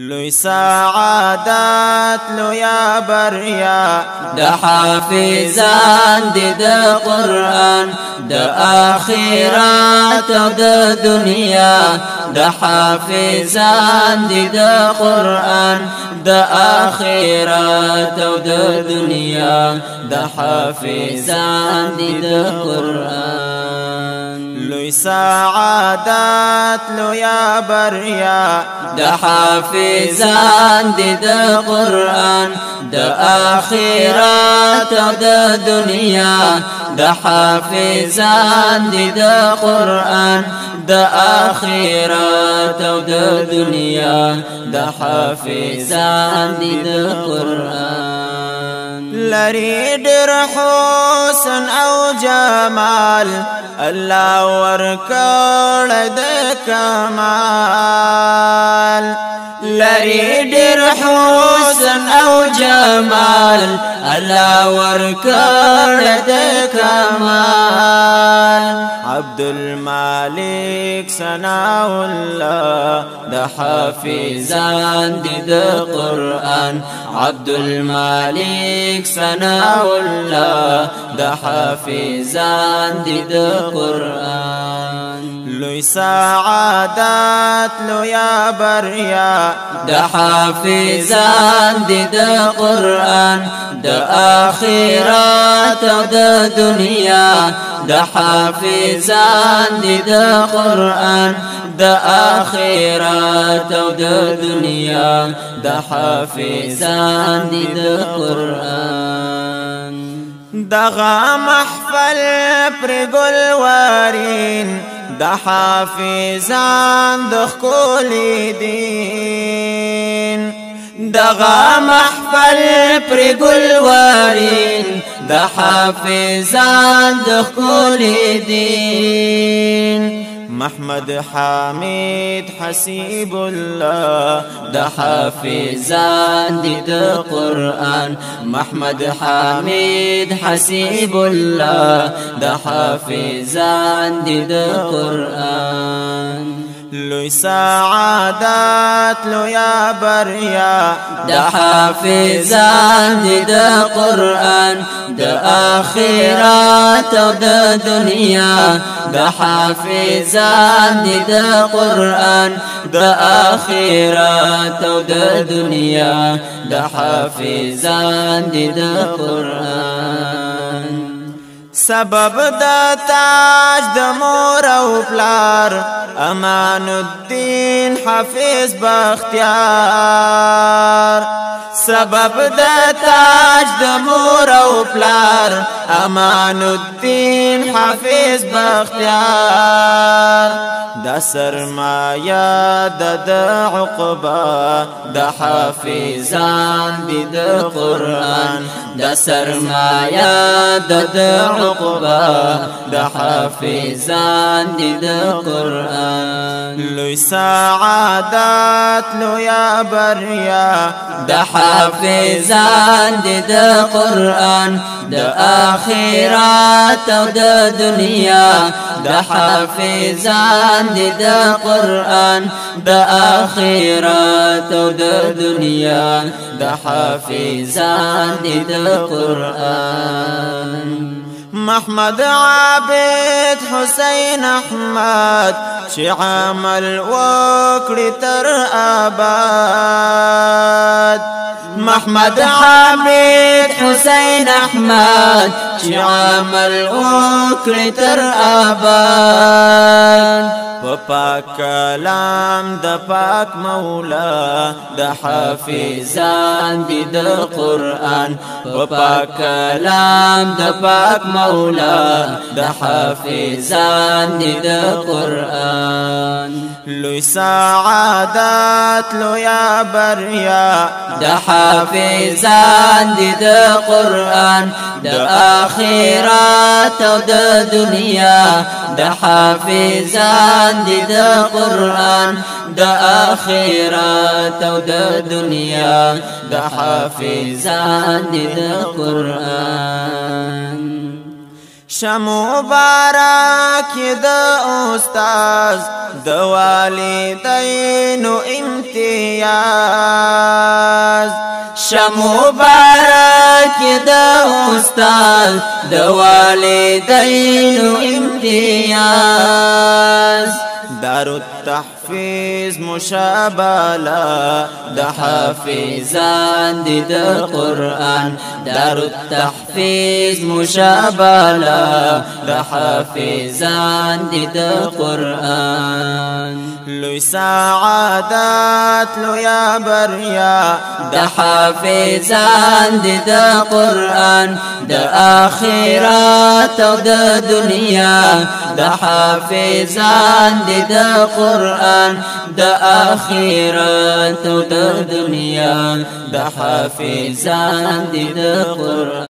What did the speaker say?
لوی سعادت لویا بریا د حافظان د قرآن د آخرت او د دنیا د حافظان د قرآن د آخرت او د دنیا د حافظان د قرآن لوی سعادت لویا بریا د حافظان د قرآن د آخرت او د دنیا د حافظان د قرآن د آخرت او د دنیا د حافظان د قرآن لری ډېر حسن او جمال الله ورکړ د کمال لری ډېر حسن او جمال الله ورکړ د کمال عبد المالک ثناء الله د حافظان د قرآن عبد المالک ثناء الله د حافظان د قرآن لوی سعادت لویا بریا د حافظان د قرآن د آخرت او د دنیا د حافظان د قرآن د آخرت او د دنیا د حافظان د قرآن دغه محفل پر ګلوارین د حافظان د ښکلي دین دغه محفل پر ګلوارین د حافظان د ښکلي دین محمد حامد حسیب الله د حافظان د قرآن محمد حامد حسیب الله د حافظان د قرآن لوی سعادت لویا بریا د حافظان د قرآن د آخرت او د دنیا د حافظان د قرآن د آخرت او د دنیا د حافظان د قرآن سبب د تاج د مور او پلار امان الدین حافظ بختیار سبب د تاج د مور او پلار امان الدین حافظ بختیار د سرمایه د عقبا د حافظان د قرآن د سرمایه د عقبا د حافظان د قرآن لوی سعادت لویا بریا د حافظان د قرآن د آخرت او د دنیا د حافظان د قرآن د آخرت او د دنیا د حافظان د قرآن محمد عابد حسین احمد چې عمل وکړي تر آباد محمد عابد حسین احمد چې عمل وکړي تر آباد پاک کلام د پاک مولا د حافظان د قرآن پاک کلام د پاک مولا د حافظان د قرآن لوی سعادت لویا بریا د حافظان د قرآن د آخرت او د دنیا د حافظان د قرآن د آخرت او د دنیا د حافظان د قرآن شمبارک د استاد د والدینو امتیاز شمبارک د استاد د والدینو امتیاز دار التحفیظ مشابلا د حافظان د قرآن دار التحفیظ مشابلا د حافظان د قرآن لوی سعادت لویا بریا د حافظان د قرآن د آخرت او د دنیا د حافظان د قرآن د آخرت او د دنیا د حافظان د قرآن